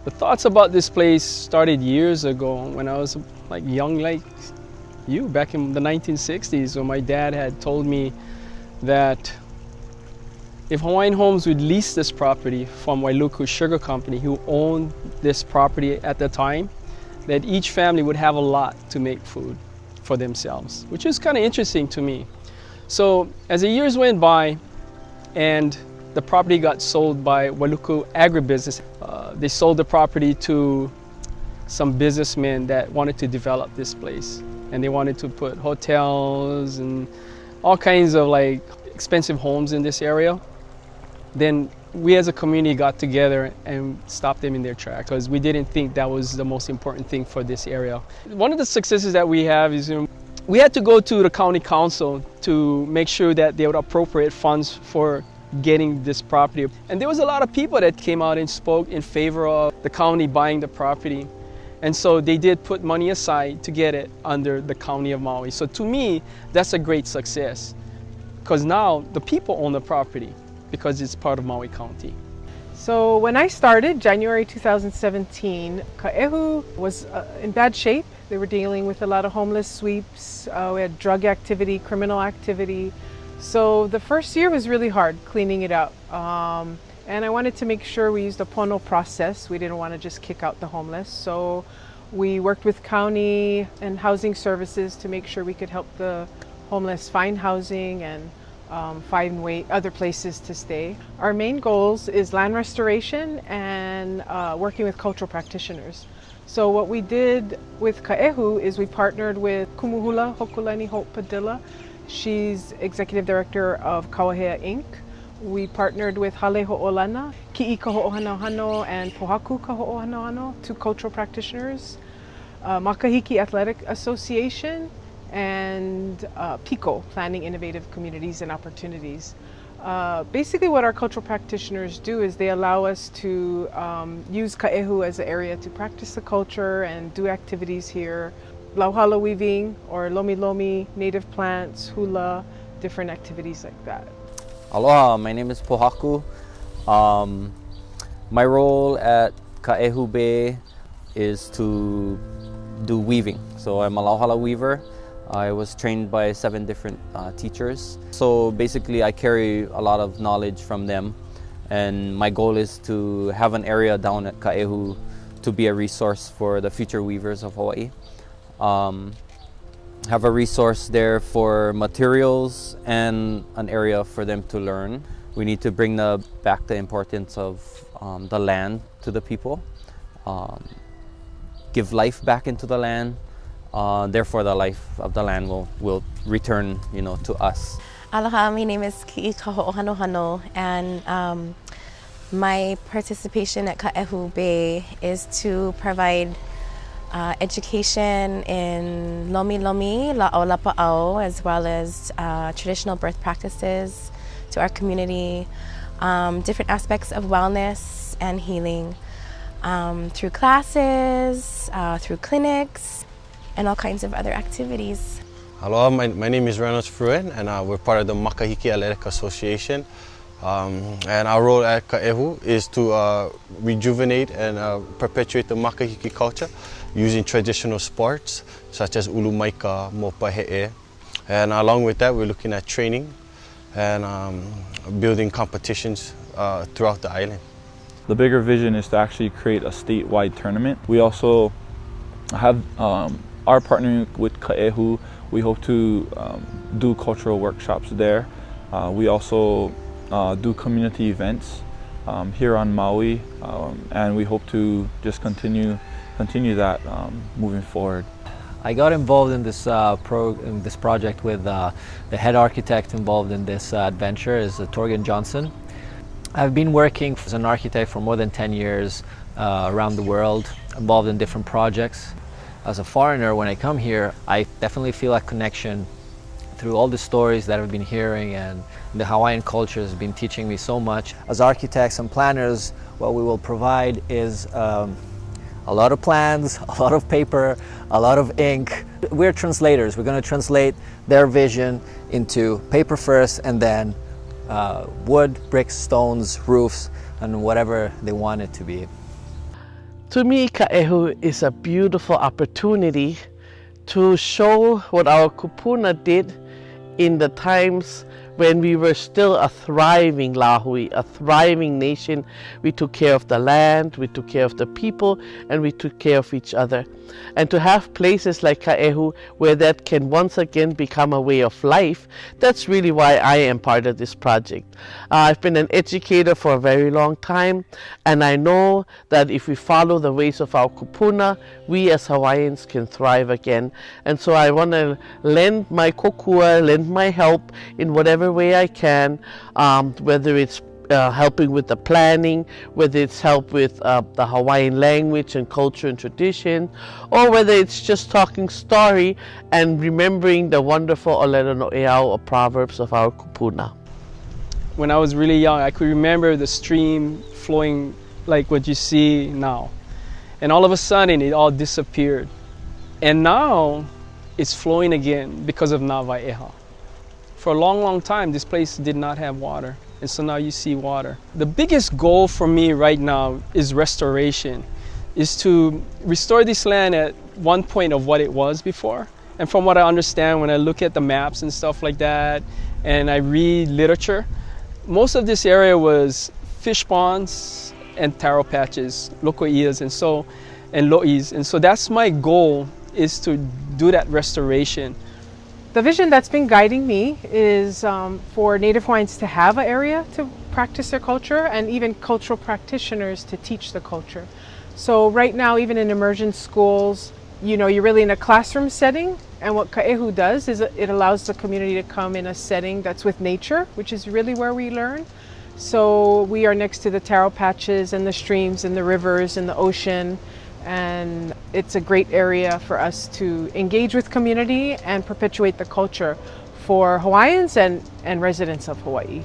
The thoughts about this place started years ago when I was like young like you, back in the 1960s, when my dad had told me that if Hawaiian Homes would lease this property from Wailuku Sugar Company, who owned this property at the time, that each family would have a lot to make food for themselves, which is kind of interesting to me. So as the years went by and the property got sold by Wailuku Agribusiness, they sold the property to some businessmen that wanted to develop this place, and they wanted to put hotels and all kinds of like expensive homes in this area. Then we as a community got together and stopped them in their tracks because we didn't think that was the most important thing for this area. One of the successes that we have is, we had to go to the county council to make sure that they would appropriate funds for getting this property. And there was a lot of people that came out and spoke in favor of the county buying the property. And so they did put money aside to get it under the county of Maui. So to me, that's a great success, because now the people own the property because it's part of Maui County. So when I started, January 2017, Kaʻehu was in bad shape. They were dealing with a lot of homeless sweeps. We had drug activity, criminal activity. So the first year was really hard cleaning it up. And I wanted to make sure we used a pono process. We didn't want to just kick out the homeless. So we worked with county and housing services to make sure we could help the homeless find housing and find other places to stay. Our main goals is land restoration and working with cultural practitioners. So what we did with Kaʻehu is we partnered with Kumuhula Hokulani Hope Padilla. She's executive director of Kawahea Inc. We partnered with Hale Ho'olana, Ki'i ka Ho'ohanohano, and Pohaku ka Ho'ohanohano, two cultural practitioners, Makahiki Athletic Association, and PICO, Planning Innovative Communities and Opportunities. Basically what our cultural practitioners do is they allow us to use Kaʻehu as an area to practice the culture and do activities here. Lauhala weaving or lomi lomi, native plants, hula, different activities like that. Aloha, my name is Pohaku. My role at Kaʻehu Bay is to do weaving. So I'm a lauhala weaver. I was trained by 7 different teachers. So basically I carry a lot of knowledge from them, and my goal is to have an area down at Kaʻehu to be a resource for the future weavers of Hawaii. Have a resource there for materials and an area for them to learn. We need to bring back the importance of the land to the people, give life back into the land. Therefore, the life of the land will return, to us. Aloha, my name is Ki'i ka Ho'ohanohano, and my participation at Kaʻehu Bay is to provide education in lomi lomi, la'o lapa'au, as well as traditional birth practices to our community, different aspects of wellness and healing through classes, through clinics, and all kinds of other activities. Hello, my name is Reynolds Fruen, and we're part of the Makahiki Athletic Association. And our role at Kaʻehu is to rejuvenate and perpetuate the Makahiki culture using traditional sports such as ulu maika, mopa he'e. And along with that, we're looking at training and building competitions throughout the island. The bigger vision is to actually create a statewide tournament. We also have our partnering with Kaʻehu. We hope to do cultural workshops there. We also do community events here on Maui, and we hope to just continue that moving forward. I got involved in this project with the head architect involved in this adventure is Torgen Johnson. I've been working as an architect for more than 10 years around the world, involved in different projects. As a foreigner, when I come here, I definitely feel a connection through all the stories that I've been hearing, and the Hawaiian culture has been teaching me so much. As architects and planners, what we will provide is a lot of plans, a lot of paper, a lot of ink. We're translators. We're going to translate their vision into paper first, and then wood, bricks, stones, roofs, and whatever they want it to be. To me, Kaʻehu is a beautiful opportunity to show what our kupuna did in the times when we were still a thriving lahui, a thriving nation. We took care of the land, we took care of the people, and we took care of each other. And to have places like Kaʻehu where that can once again become a way of life, that's really why I am part of this project. I've been an educator for a very long time, and I know that if we follow the ways of our kupuna, we as Hawaiians can thrive again. And so I want to lend my kokua, lend my help in whatever way I can, whether it's helping with the planning, whether it's help with the Hawaiian language and culture and tradition, or whether it's just talking story and remembering the wonderful Olelo no Eau or proverbs of our kupuna. When I was really young, I could remember the stream flowing like what you see now. And all of a sudden, it all disappeared. And now, it's flowing again because of Na Waiʻeha. For a long, long time, this place did not have water. And so now you see water. The biggest goal for me right now is restoration, is to restore this land at one point of what it was before. And from what I understand, when I look at the maps and stuff like that, and I read literature, most of this area was fish ponds and taro patches, lokoias and lo'is. And so that's my goal, is to do that restoration. The vision that's been guiding me is for Native Hawaiians to have an area to practice their culture, and even cultural practitioners to teach the culture. So right now, even in immersion schools, you know, you're really in a classroom setting, and what Kaʻehu does is it allows the community to come in a setting that's with nature, which is really where we learn. So we are next to the taro patches and the streams and the rivers and the ocean, and it's a great area for us to engage with community and perpetuate the culture for Hawaiians and residents of Hawaii.